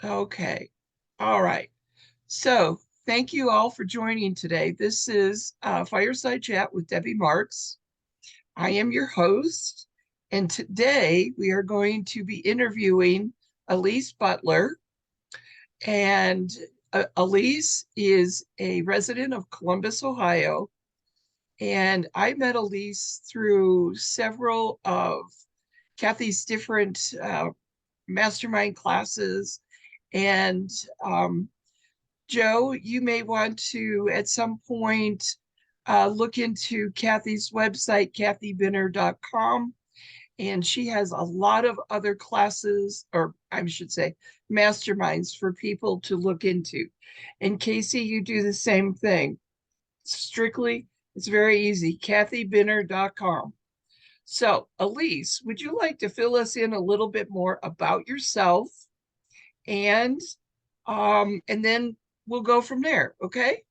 Okay. All right. So thank you all for joining today. This is Fireside Chat with Debbie Marks. I am your host, and today we are going to be interviewing Elise Butler. And Elise is a resident of Columbus, Ohio. And I met Elise through several of Kathy's different mastermind classes. And Joe, you may want to at some point look into Kathy's website, kathybinner.com. And she has a lot of other classes, or I should say, masterminds for people to look into. And Casey, you do the same thing. Strictly, it's very easy, kathybinner.com. So, Elise, would you like to fill us in a little bit more about yourself? And then we'll go from there, okay?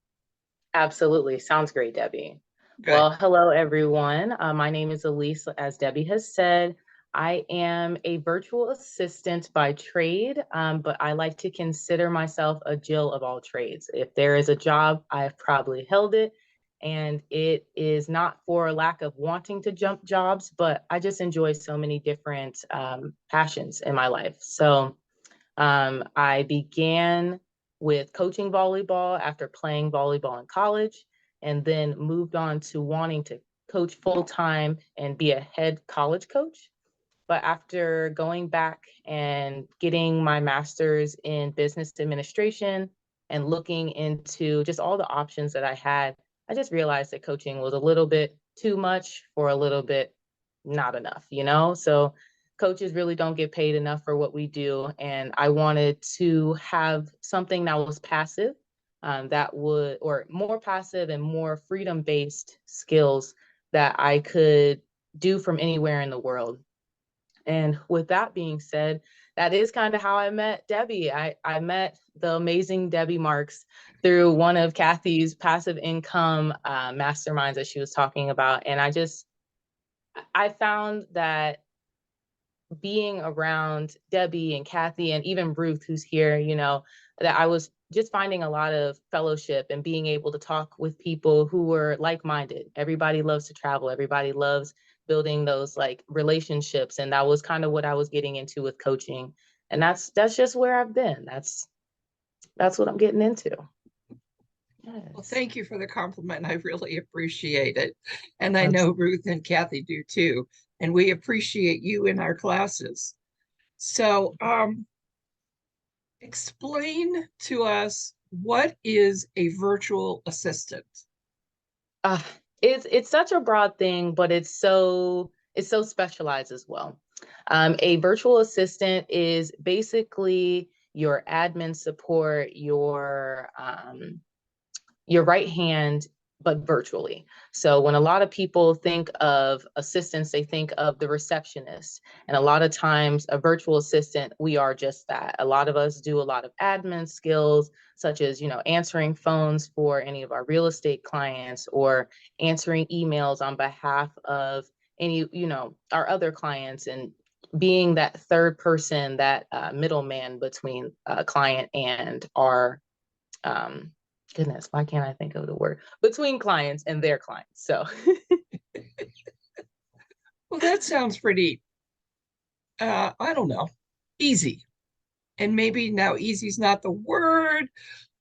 Absolutely. Sounds great, Debbie. Good. Well, hello, everyone. My name is Elise. As Debbie has said, I am a virtual assistant by trade, but I like to consider myself a Jill of all trades. If there is a job, I've probably held it. And it is not for lack of wanting to jump jobs, but I just enjoy so many different passions in my life. So I began with coaching volleyball after playing volleyball in college, and then moved on to wanting to coach full time and be a head college coach. But after going back and getting my master's in business administration and looking into just all the options that I had, I just realized that coaching was a little bit too much for a little bit not enough, you know? So coaches really don't get paid enough for what we do. And I wanted to have something that was passive, that would, or more passive and more freedom-based skills that I could do from anywhere in the world. And with that being said, that is kind of how I met Debbie. I met the amazing Debbie Marks through one of Kathy's passive income masterminds that she was talking about. And I found that being around Debbie and Kathy and even Ruth, who's here, you know, that I was just finding a lot of fellowship and being able to talk with people who were like-minded. Everybody loves to travel. Everybody loves building those like relationships. And that was kind of what I was getting into with coaching. And that's just where I've been. That's what I'm getting into. Well, Yes. thank you for the compliment. I really appreciate it. And I know Absolutely. Ruth and Kathy do too. And we appreciate you in our classes. So, explain to us, what is a virtual assistant? Uh, it's such a broad thing, but it's so specialized as well. A virtual assistant is basically your admin support, your right hand, but virtually. So when a lot of people think of assistants, they think of the receptionist. And a lot of times, a virtual assistant, we are just that. A lot of us do a lot of admin skills, such as, you know, answering phones for any of our real estate clients or answering emails on behalf of any, you know, our other clients, and being that third person, that middleman between a client and our um, goodness, why can't I think of the word? Between clients and their clients. So Well, that sounds pretty, I don't know, easy. And maybe now easy is not the word,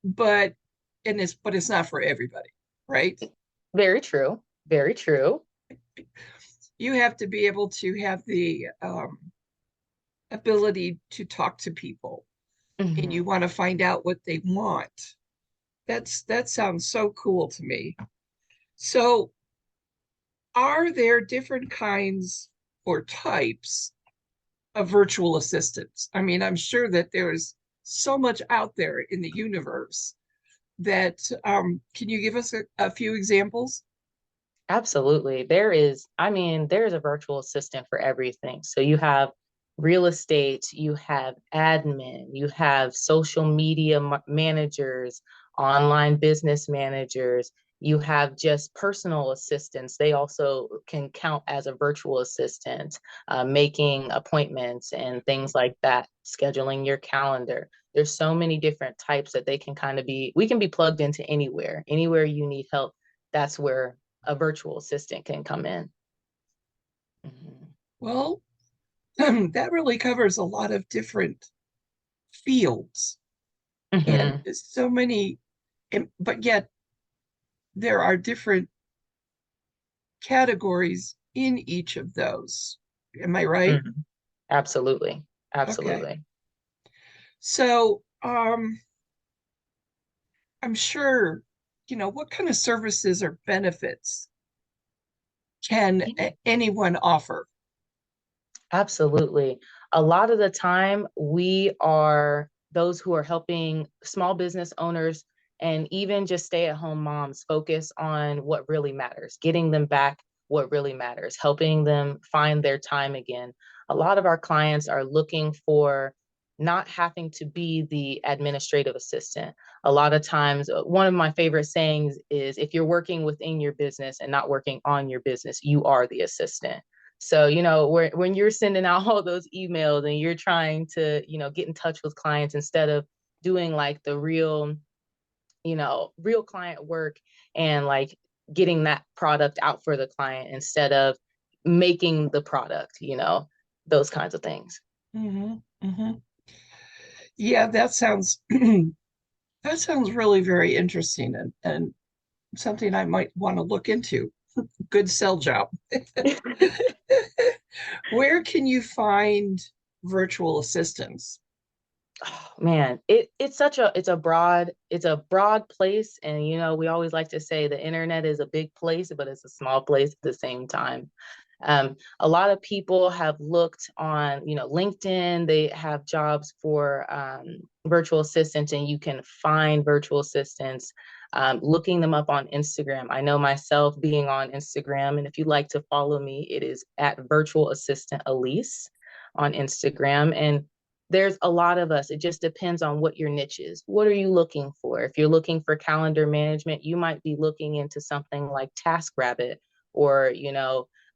but it's not for everybody, right? very true. Very true. You have to be able to have the ability to talk to people, and you Hmm. want to find out what they want. That sounds so cool to me. So, are there different kinds or types of virtual assistants? I mean, I'm sure that there's so much out there in the universe that can you give us a few examples? Absolutely. There's a virtual assistant for everything. So you have real estate, you have admin, you have social media managers, online business managers. You have just personal assistants. They also can count as a virtual assistant, making appointments and things like that, scheduling your calendar. There's so many different types that they can kind of be, we can be plugged into anywhere. Anywhere you need help, that's where a virtual assistant can come in. Mhm. Well, that really covers a lot of different fields and Mhm. so many, but yet there are different categories in each of those. Am I right? Mhm. Absolutely. Okay. Absolutely. So, I'm sure, what kind of services or benefits can anyone offer? Absolutely. A lot of the time, we are those who are helping small business owners and even just stay at home moms focus on what really matters, getting them back what really matters, helping them find their time again. A lot of our clients are looking for not having to be the administrative assistant. A lot of times, one of my favorite sayings is if you're working within your business and not working on your business, you are the assistant. So, when you're sending out all those emails and you're trying to, get in touch with clients instead of doing like the real, real client work and like getting that product out for the client instead of making the product, those kinds of things. Hmm. Hmm. Yeah, that sounds really very interesting and something I might want to look into. Good sell job. Where can you find virtual assistants? Oh, man, it's a broad place, and we always like to say the internet is a big place, but it's a small place at the same time. A lot of people have looked on, LinkedIn. They have jobs for virtual assistants, and you can find virtual assistants. Looking them up on Instagram. I know myself being on Instagram, and if you'd like to follow me, it is at virtual assistant Alesse on Instagram. And there's a lot of us. It just depends on what your niche is. What are you looking for? If you're looking for calendar management, you might be looking into something like TaskRabbit or,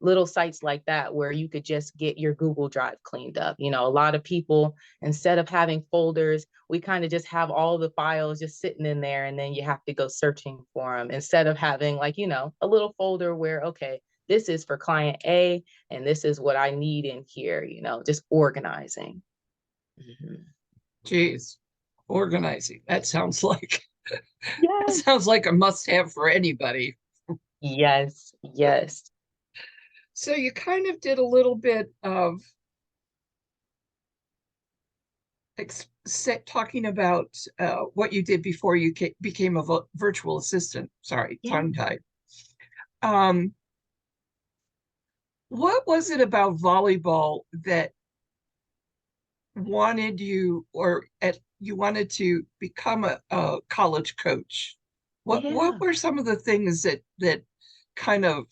little sites like that where you could just get your Google Drive cleaned up. A lot of people, instead of having folders, we kind of just have all the files just sitting in there and then you have to go searching for them instead of having like, a little folder where, okay, this is for client A and this is what I need in here, just organizing. Mhm. Geez, organizing. That Yes. sounds like a must-have for anybody. Yes, yes. So you kind of did a little bit of talking about what you did before you became a virtual assistant. Sorry, Yeah. tongue tied. Um, what was it about volleyball that wanted you, or you wanted to become a college coach? What Yeah. were some of the things that kind of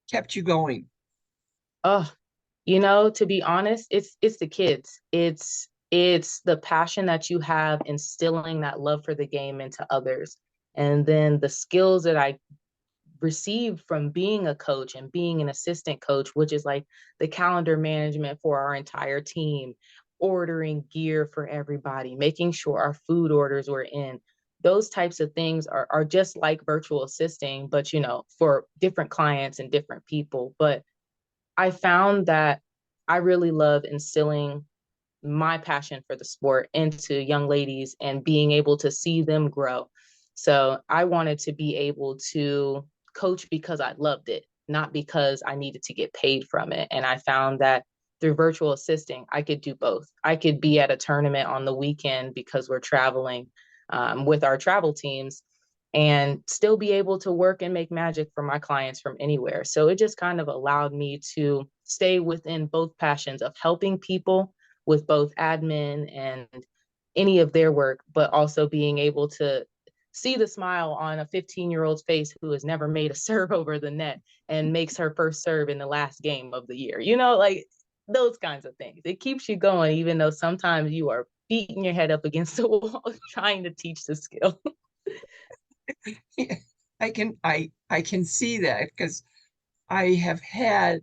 kept you going? Oh, to be honest, it's the kids. It's the passion that you have instilling that love for the game into others. And then the skills that I received from being a coach and being an assistant coach, which is like the calendar management for our entire team, ordering gear for everybody, making sure our food orders were in. Those types of things are just like virtual assisting, but for different clients and different people. But I found that I really love instilling my passion for the sport into young ladies and being able to see them grow. So I wanted to be able to coach because I loved it, not because I needed to get paid from it. And I found that through virtual assisting, I could do both. I could be at a tournament on the weekend because we're traveling with our travel teams and still be able to work and make magic for my clients from anywhere. So it just kind of allowed me to stay within both passions of helping people with both admin and any of their work, but also being able to see the smile on a 15-year-old's face who has never made a serve over the net and makes her first serve in the last game of the year. Like those kinds of things. It keeps you going, even though sometimes you are beating your head up against the wall trying to teach the skill. I can see that because I have had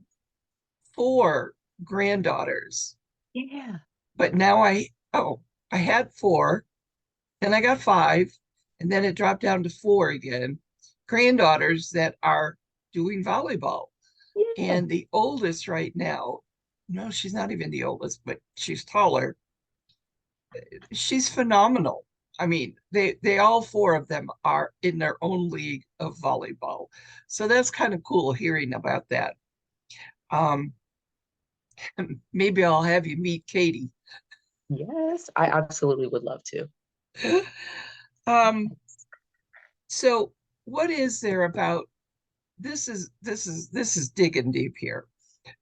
four granddaughters, Yeah. but now I had four, then I got five, and then it dropped down to four again. Granddaughters that are doing volleyball. Yeah. And the oldest right now, no, she's not even the oldest, but she's taller. She's phenomenal. I mean, they all four of them are in their own league of volleyball. So that's kind of cool hearing about that. Um, maybe I'll have you meet Katie. Yes, I absolutely would love to. Um, so what is there about this is digging deep here.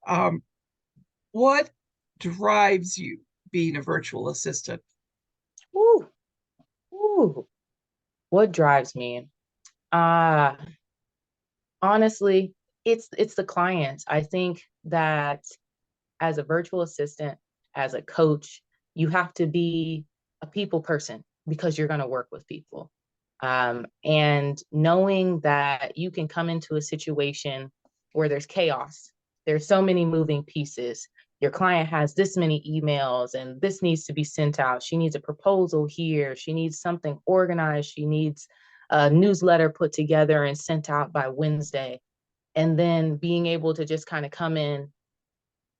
Um, what drives you being a virtual assistant? Ooh, ooh. What drives me? Uh, Honestly, it's the clients. I think that as a virtual assistant, as a coach, you have to be a people person because you're going to work with people. And knowing that you can come into a situation where there's chaos, there's so many moving pieces. Your client has this many emails and this needs to be sent out. She needs a proposal here. She needs something organized. She needs a newsletter put together and sent out by Wednesday. And then being able to just kind of come in,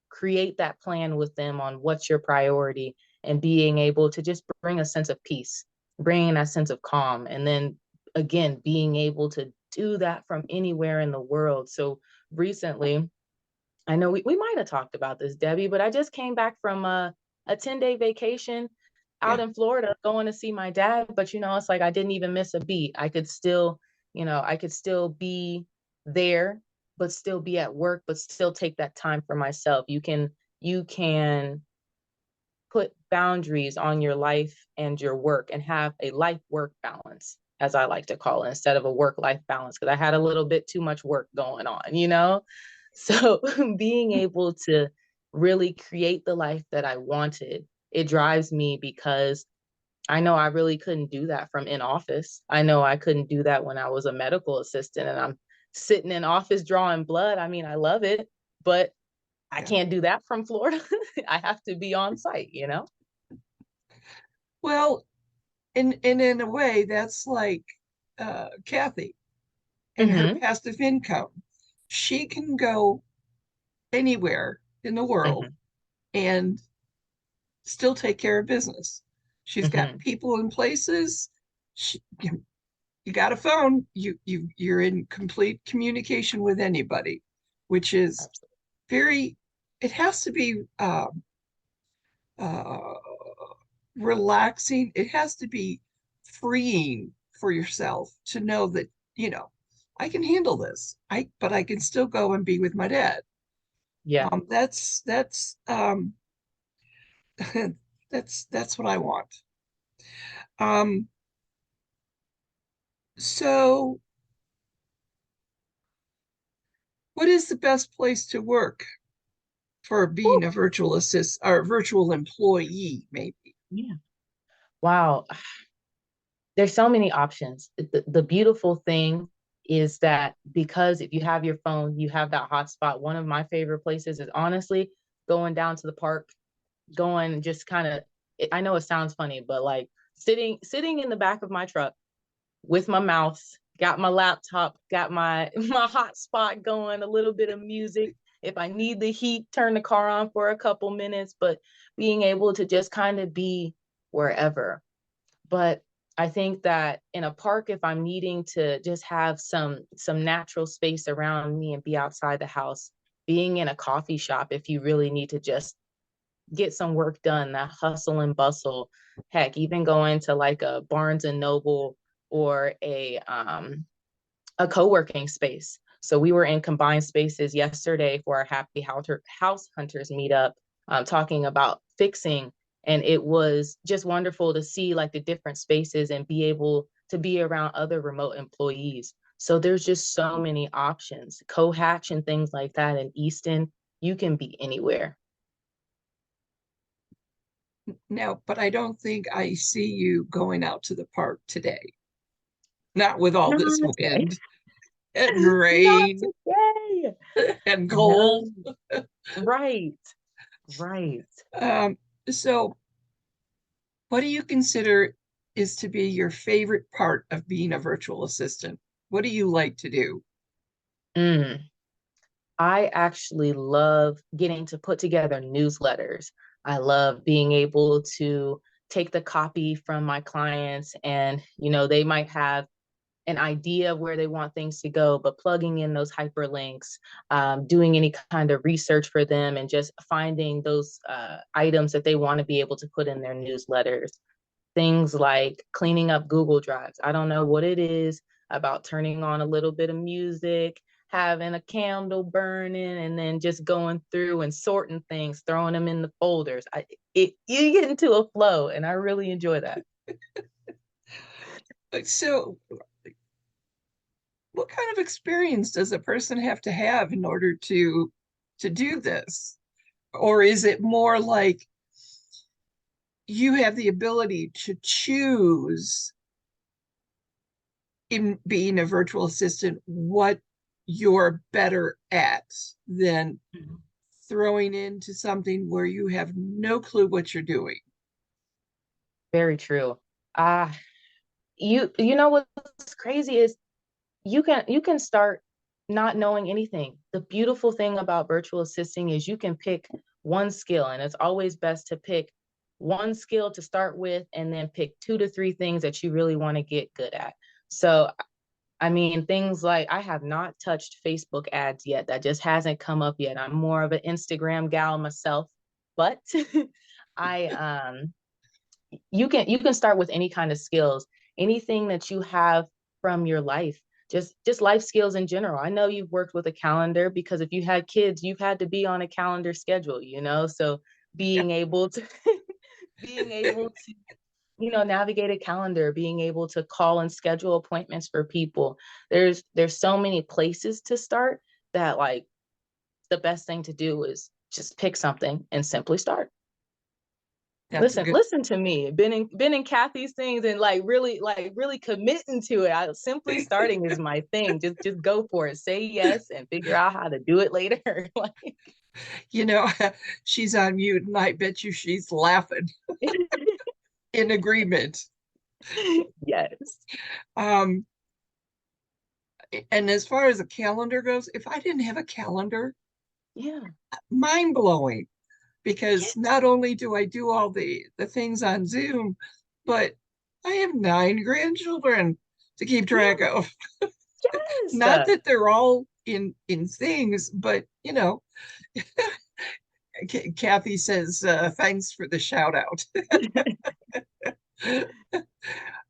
create that plan with them on what's your priority, and being able to just bring a sense of peace, bringing that sense of calm. And then again, being able to do that from anywhere in the world. So recently, I know we might have talked about this, Debbie, but I just came back from a 10-day vacation out Yeah, in Florida going to see my dad. But, it's like I didn't even miss a beat. I could still, I could still be there, but still be at work, but still take that time for myself. You can put boundaries on your life and your work and have a life work balance, as I like to call it, instead of a work life balance, because I had a little bit too much work going on. So being able to really create the life that I wanted, it drives me because I know I really couldn't do that from in office. I know I couldn't do that when I was a medical assistant and I'm sitting in office drawing blood. I mean, I love it, but I yeah. can't do that from Florida. I have to be on site. Well, and in a way, that's like Kathy and her Mm-hmm. passive income. She can go anywhere in the world Mm-hmm. and still take care of business. She's got Mm-hmm. people in places. She, you got a phone. You're in complete communication with anybody, which is Absolutely. very. It has to be uh, relaxing. It has to be freeing for yourself to know that, you know, I can handle this. But I can still go and be with my dad. Yeah. That's that's what I want. Um, so what is the best place to work for Woo. being a virtual assist or a virtual employee, maybe? Yeah. Wow. There's so many options. The beautiful thing is that because if you have your phone, you have that hotspot. One of my favorite places is honestly going down to the park, going just kind of, I know it sounds funny, but like sitting in the back of my truck with my mouse, got my laptop, got my my hotspot going, a little bit of music. If I need the heat, turn the car on for a couple minutes, but being able to just kind of be wherever. But I think that in a park, if I'm needing to just have some natural space around me and be outside the house, being in a coffee shop, if you really need to just get some work done, that hustle and bustle. Heck, even going to like a Barnes and Noble or a co-working space. So we were in combined spaces yesterday for our House Hunters meetup, talking about fixing. And it was just wonderful to see like the different spaces and be able to be around other remote employees. So there's just so many options. Co-hatch and things like that in Easton, you can be anywhere. No, but I don't think I see you going out to the park today. Not with all this Not today. wind and Not rain today. and cold. No. Right. Right. Um, so, what do you consider is to be your favorite part of being a virtual assistant? What do you like to do? Mm. I actually love getting to put together newsletters. I love being able to take the copy from my clients and, they might have an idea of where they want things to go, but plugging in those hyperlinks, doing any kind of research for them, and just finding those items that they want to be able to put in their newsletters. Things like cleaning up Google Drives. I don't know what it is about turning on a little bit of music, having a candle burning, and then just going through and sorting things, throwing them in the folders. You get into a flow, and I really enjoy that. So, what kind of experience does a person have to have in order to do this? Or is it more like you have the ability to choose in being a virtual assistant what you're better at than throwing into something where you have no clue what you're doing? Very true. Uh, you know what's crazy is you can start not knowing anything. The beautiful thing about virtual assisting is you can pick one skill, and it's always best to pick one skill to start with and then pick 2 to 3 things that you really want to get good at. So I mean, things like I have not touched Facebook ads yet. That just hasn't come up yet. I'm more of an Instagram gal myself, but I you can start with any kind of skills, anything that you have from your life, just life skills in general. I know you've worked with a calendar because if you had kids, you've had to be on a calendar schedule, so Yeah, being able to being able to navigate a calendar, being able to call and schedule appointments for people. There's so many places to start that, like, the best thing to do is just pick something and simply start. that's a Listen, good. listen to me. Been in Kathy's things and like really committing to it. Simply starting is my thing. Just go for it. Say yes and figure out how to do it later. Like, You know, she's on mute, and I bet you she's laughing in agreement. yes. Um, and as far as a calendar goes, if I didn't have a calendar, Yeah. mind blowing. Because Yes. not only do I do all the things on Zoom, but I have 9 grandchildren to keep track Yeah. of. Yes. Not that they're all in things, but Kathy says thanks for the shout out.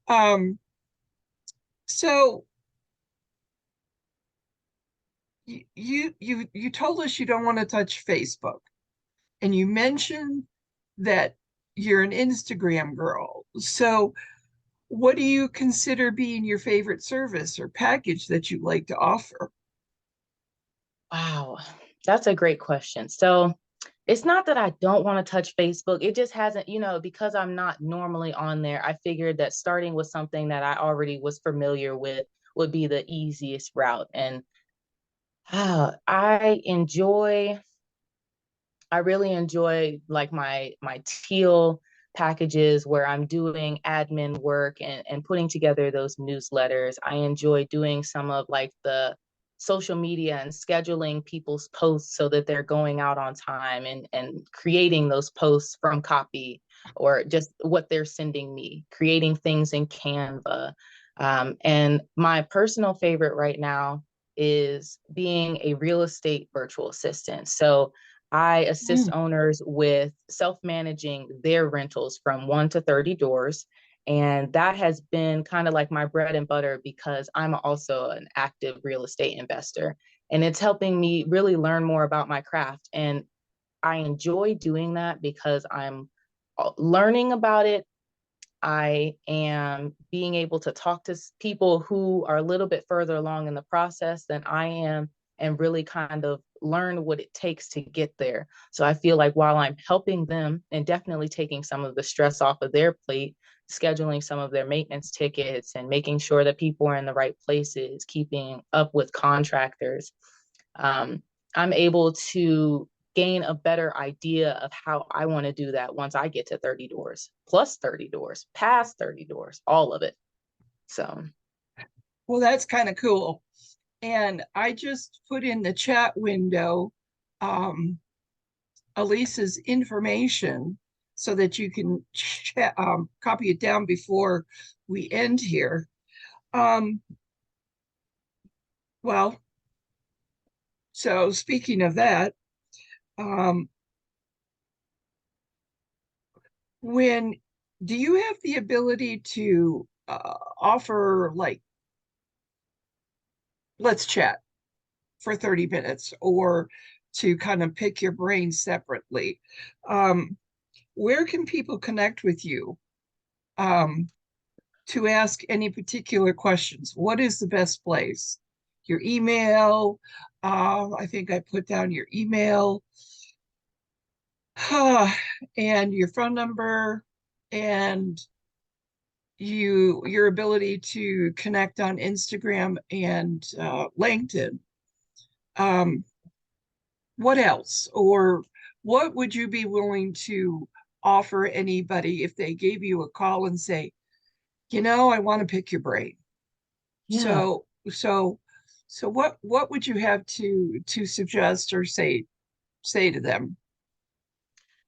um, so you told us you don't want to touch Facebook, and you mentioned that you're an Instagram girl. So what do you consider being your favorite service or package that you like to offer? Wow. That's a great question. So it's not that I don't want to touch Facebook. It just hasn't, because I'm not normally on there. I figured that starting with something that I already was familiar with would be the easiest route. And I enjoy I really enjoy like my teal packages where I'm doing admin work and putting together those newsletters. I enjoy doing some of like the social media and scheduling people's posts so that they're going out on time, and creating those posts from copy or just what they're sending me, creating things in Canva. And my personal favorite right now is being a real estate virtual assistant. So I assist Mm, owners with self-managing their rentals from 1 to 30 doors. And that has been kind of like my bread and butter because I'm also an active real estate investor. And it's helping me really learn more about my craft. And I enjoy doing that because I'm learning about it. I am being able to talk to people who are a little bit further along in the process than I am. and really kind of learn what it takes to get there. So I feel like while I'm helping them and definitely taking some of the stress off of their plate, scheduling some of their maintenance tickets and making sure that people are in the right places, keeping up with contractors, um, I'm able to gain a better idea of how I want to do that once I get to 30 doors, plus 30 doors, past 30 doors, all of it. So, Well, that's kind of cool. And I just put in the chat window um, Elise's information so that you can copy it down before we end here. Um, well, so speaking of that, um, when do you have the ability to offer, like, let's chat for 30 minutes, or to kind of pick your brain separately? Um, where can people connect with you um, to ask any particular questions? What is the best place? Your email? I think I put down your email and your phone number, and your ability to connect on Instagram and LinkedIn. Um, what else? Or what would you be willing to offer anybody if they gave you a call and say, I want to pick your brain? yeah. So so what would you have to suggest or say to them?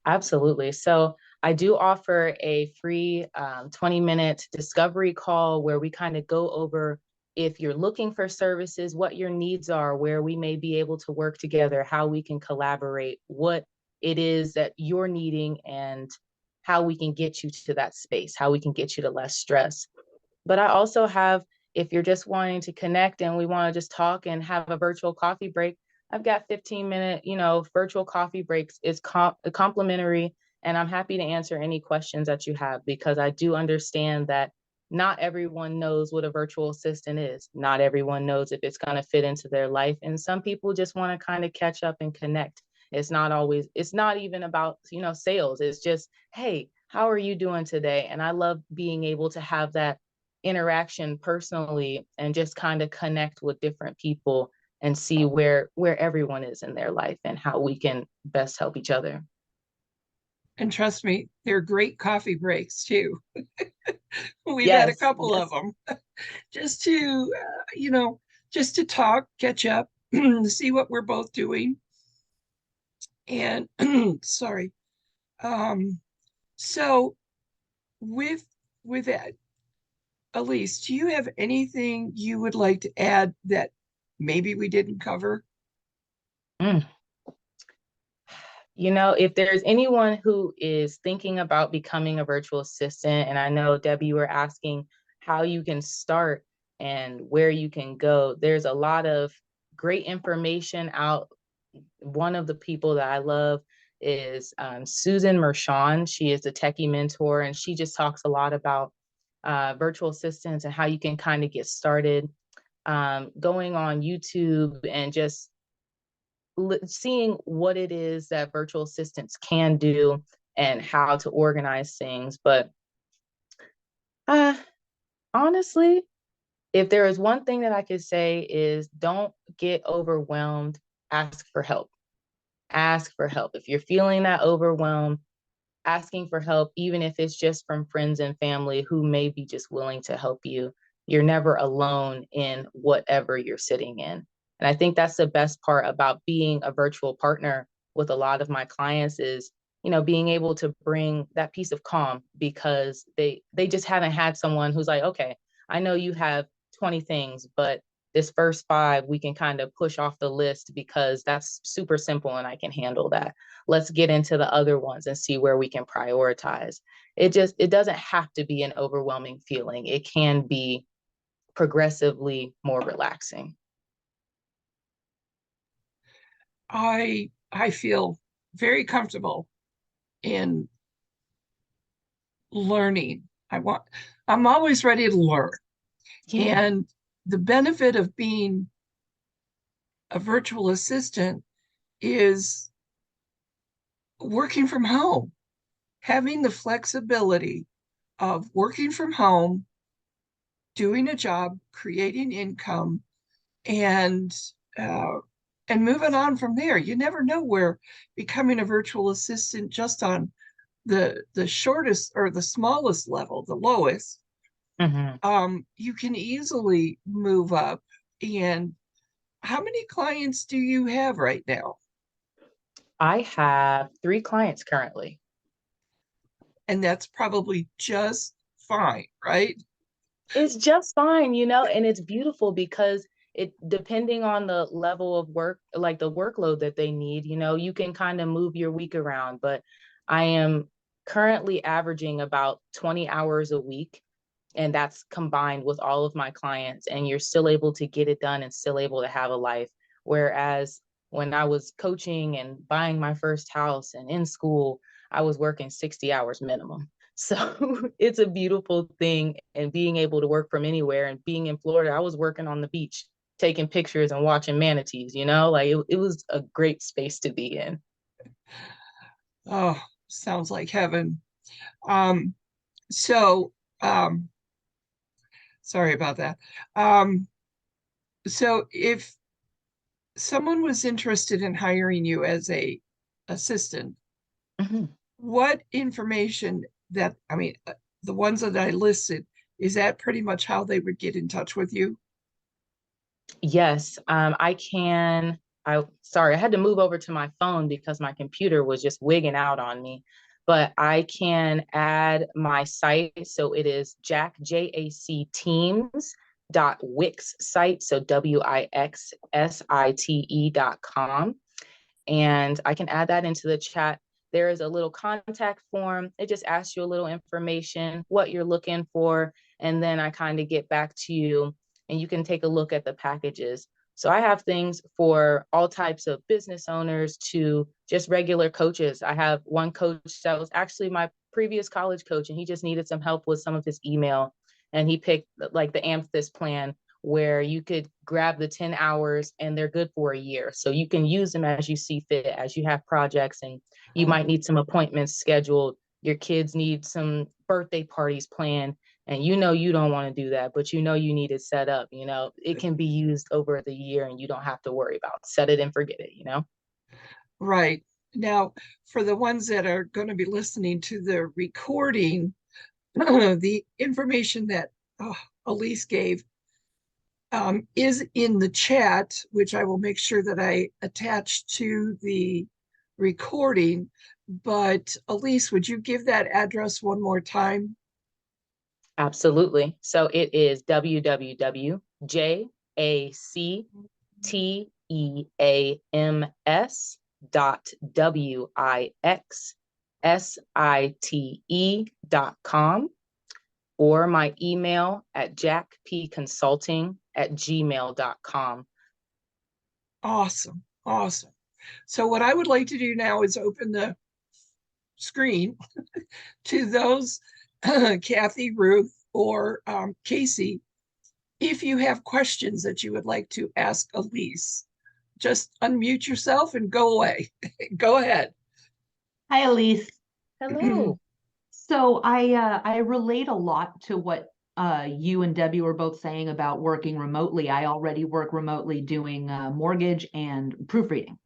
Absolutely. So I do offer a free 20-minute discovery call where we kind of go over if you're looking for services, what your needs are, where we may be able to work together, how we can collaborate, what it is that you're needing, and how we can get you to that space, how we can get you to less stress. But I also have, if you're just wanting to connect and we want to just talk and have a virtual coffee break, I've got 15-minute, virtual coffee breaks. It's complimentary, and I'm happy to answer any questions that you have because I do understand that not everyone knows what a virtual assistant is. Not everyone knows if it's going to fit into their life. And some people just want to kind of catch up and connect. It's not even about, sales. It's just, hey, how are you doing today? And I love being able to have that interaction personally and just kind of connect with different people and see where everyone is in their life and how we can best help each other. And trust me, they're great coffee breaks too. We've had a Yes, couple of yes. them just to, just to talk, catch up, see what we're both doing. And sorry. Um, so with that, Elise, do you have anything you would like to add that maybe we didn't cover? Mm. If there's anyone who is thinking about becoming a virtual assistant, and I know, Debbie, you were asking how you can start and where you can go, there's a lot of great information out. One of the people that I love is Susan Mershon. She is a techie mentor, and she just talks a lot about virtual assistants and how you can kind of get started. Going on YouTube and just seeing what it is that virtual assistants can do and how to organize things. But uh, honestly, if there is one thing that I could say is don't get overwhelmed, ask for help. Ask for help. If you're feeling that overwhelm, asking for help, even if it's just from friends and family who may be just willing to help you. You're never alone in whatever you're sitting in. And I think that's the best part about being a virtual partner with a lot of my clients is, being able to bring that piece of calm because they just haven't had someone who's like, okay, I know you have 20 things, but this first five we can kind of push off the list because that's super simple and I can handle that. Let's get into the other ones and see where we can prioritize. It doesn't have to be an overwhelming feeling. It can be progressively more relaxing. I feel very comfortable in learning. I'm always ready to learn. Yeah. And the benefit of being a virtual assistant is working from home, having the flexibility of working from home, doing a job, creating income, and uh, and moving on from there. You never know where becoming a virtual assistant just on the shortest or the smallest level, the lowest, Mhm. you can easily move up. And how many clients do you have right now? I have 3 clients currently. And that's probably just fine, right? It's just fine, and it's beautiful because it depending on the level of work, like the workload that they need, you can kind of move your week around. But I am currently averaging about 20 hours a week, and that's combined with all of my clients, and you're still able to get it done and still able to have a life. Whereas when I was coaching and buying my first house and in school, I was working 60 hours minimum. So it's a beautiful thing, and being able to work from anywhere. And being in Florida, I was working on the beach, taking pictures and watching manatees, like it was a great space to be in. Oh, sounds like heaven. Um, so, um, sorry about that. Um, so if someone was interested in hiring you as a assistant, Mhm. what information that, I mean, the ones that I listed, is that pretty much how they would get in touch with you? Yes, I can. Sorry, I had to move over to my phone because my computer was just wigging out on me. But I can add my site. So it is Jack Teams dot Wix site. So WIXSITE.com, and I can add that into the chat. There is a little contact form. It just asks you a little information, what you're looking for, and then I kind of get back to you, and you can take a look at the packages. So I have things for all types of business owners to just regular coaches. I have one coach that was actually my previous college coach, and he just needed some help with some of his email. And he picked like the Amethyst plan, where you could grab the 10 hours and they're good for a year. So you can use them as you see fit, as you have projects and you Oh, might need some appointments scheduled. Your kids need some birthday parties planned, and you don't want to do that, but you need it set up. It can be used over the year and you don't have to worry about set it and forget it. right. Now, for the ones that are going to be listening to the recording, the information that Elise gave is in the chat, which I will make sure that I attach to the recording. But Elise, would you give that address one more time? Absolutely. So it is www.jacteams.wixsite.com, or my email at jackpconsulting@gmail.com. Awesome. Awesome. So what I would like to do now is open the screen to those, Kathy, Ruth, or Casey, if you have questions that you would like to ask Elise. Just unmute yourself and go away. Go ahead. Hi, Elise. Hello. So I relate a lot to what you and Debbie were both saying about working remotely. I already work remotely doing mortgage and proofreading,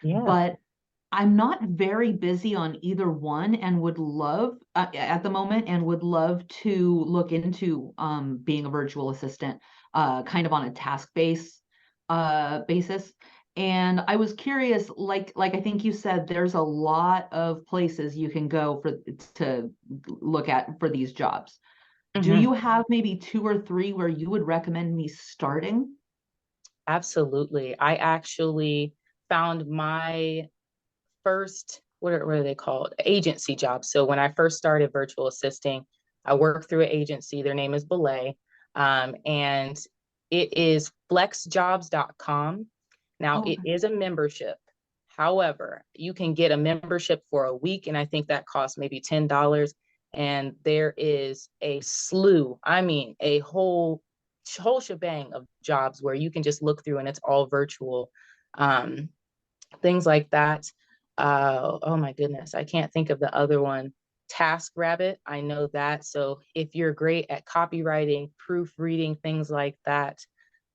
Yeah. but I'm not very busy on either one and would love at the moment and would love to look into being a virtual assistant kind of on a basis. And I was curious, like I think you said, there's a lot of places you can go to look at for these jobs. Do Mhm. you have maybe 2 or 3 where you would recommend me starting? Absolutely. I actually found my first, what are they called? Agency jobs. So when I first started virtual assisting, I worked through an agency. Their name is Belay. And it is flexjobs.com. Now Oh, it is a membership. However, you can get a membership for a week, and I think that costs maybe $10. And there is a slew, I mean, a whole whole shebang of jobs where you can just look through and it's all virtual. Um, Things like that. Oh my goodness, I can't think of the other one. TaskRabbit, I know that. So if you're great at copywriting, proofreading, things like that,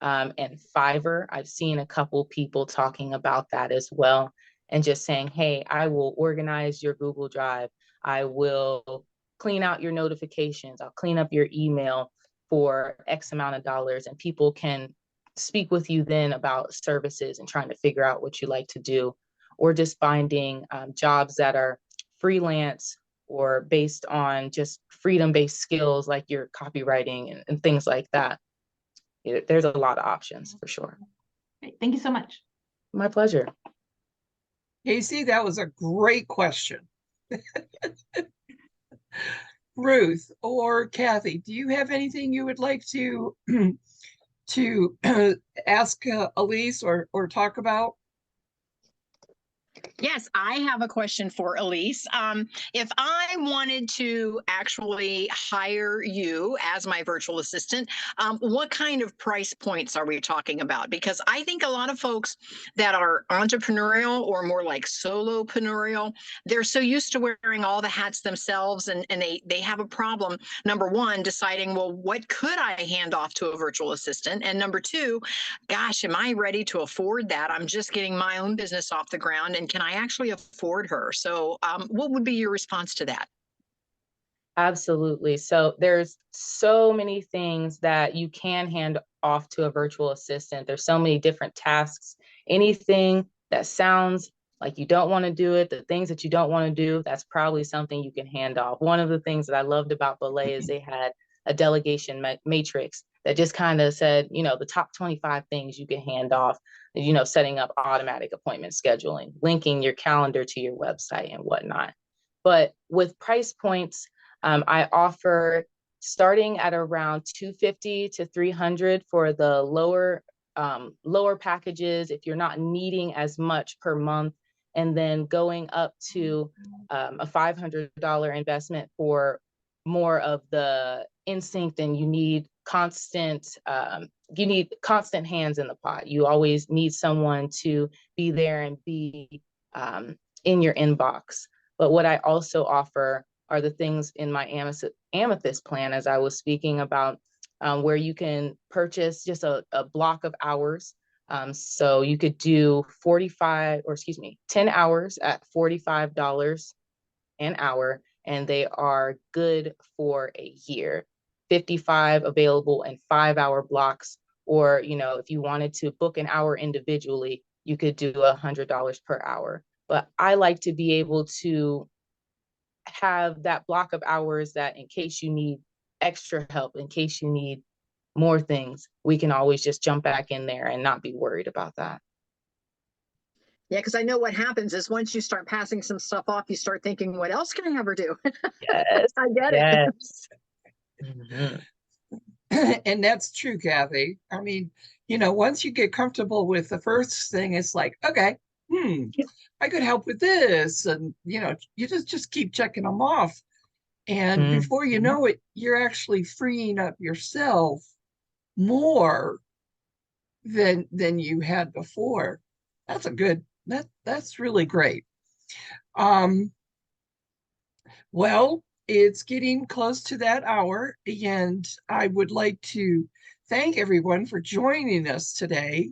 and Fiverr, I've seen a couple people talking about that as well, and just saying, hey, I will organize your Google Drive. I will clean out your notifications. I'll clean up your email for X amount of dollars, and people can speak with you then about services and trying to figure out what you like to do, or just finding jobs that are freelance or based on just freedom-based skills like your copywriting and things like that. There's a lot of options for sure. Great. Thank you so much. My pleasure. Casey, that was a great question. Ruth or Kathy, do you have anything you would like to ask Alesse or talk about? Yes, I have a question for Alesse. If I wanted to actually hire you as my virtual assistant, what kind of price points are we talking about? Because I think a lot of folks that are entrepreneurial or more like solopreneur, they're so used to wearing all the hats themselves, and they have a problem, number one, deciding, well, what could I hand off to a virtual assistant? And number two, gosh, am I ready to afford that? I'm just getting my own business off the ground, and can I actually afford her? So what would be your response to that? Absolutely. So there's so many things that you can hand off to a virtual assistant. There's so many different tasks. Anything that sounds like you don't want to do it, the things that you don't want to do, that's probably something you can hand off. One of the things that I loved about Belay is they had a delegation matrix that just kind of said, the top 25 things you can hand off, setting up automatic appointment scheduling, linking your calendar to your website and whatnot. But with price points, I offer starting at around 250 to 300 for the lower packages if you're not needing as much per month, and then going up to a $500 investment for more of the instinct, and you need constant hands in the pot. You always need someone to be there and be in your inbox. But what I also offer are the things in my amethyst plan, as I was speaking about, where you can purchase just a block of hours. So you could do 10 hours at $45 an hour, and they are good for a year. 55 available in 5-hour blocks. Or, if you wanted to book an hour individually, you could do $100 per hour. But I like to be able to have that block of hours that in case you need extra help, in case you need more things, we can always just jump back in there and not be worried about that. Yeah, because I know what happens is once you start passing some stuff off, you start thinking, what else can I have her do? Yes. I get yes. it. And that's true, Kathy. I mean, once you get comfortable with the first thing, it's like, okay, I could help with this. And, you just keep checking them off. And before you know it, you're actually freeing up yourself more than you had before. That's really great. Well, it's getting close to that hour, and I would like to thank everyone for joining us today.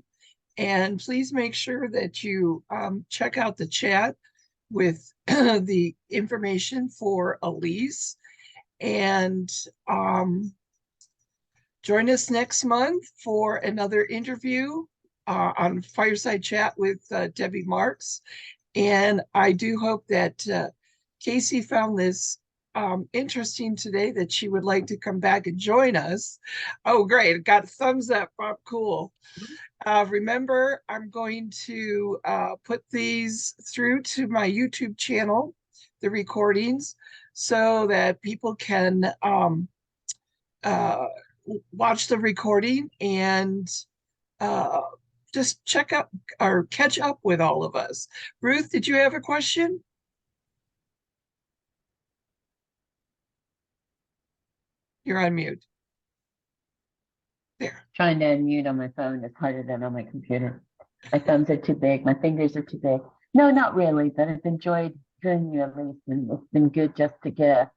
And please make sure that you check out the chat with the information for Alesse, and join us next month for another interview on Fireside Chat with Debbie Marks. And I do hope that Casey found this interesting today, that she would like to come back and join us. Oh, great. Got a thumbs up. Cool. Remember, I'm going to put these through to my YouTube channel, the recordings, so that people can watch the recording and just check out or catch up with all of us. Ruth, did you have a question? You're on mute. There. trying to unmute on my phone is harder than on my computer. My thumbs are too big. My fingers are too big. No, not really, but I've enjoyed hearing you, Elise, and it's been good just to get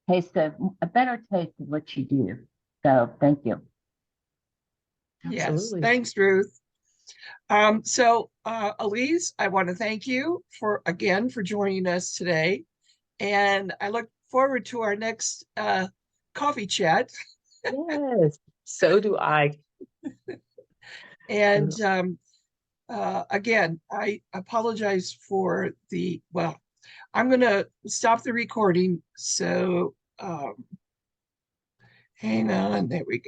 a better taste of what you do. So thank you. Yes, Absolutely. thanks, Ruth. Elise, I want to thank you for joining us today. And I look forward to our next coffee chat. Yes, so do I. And again, I apologize for I'm going to stop the recording. So hang on, there we go.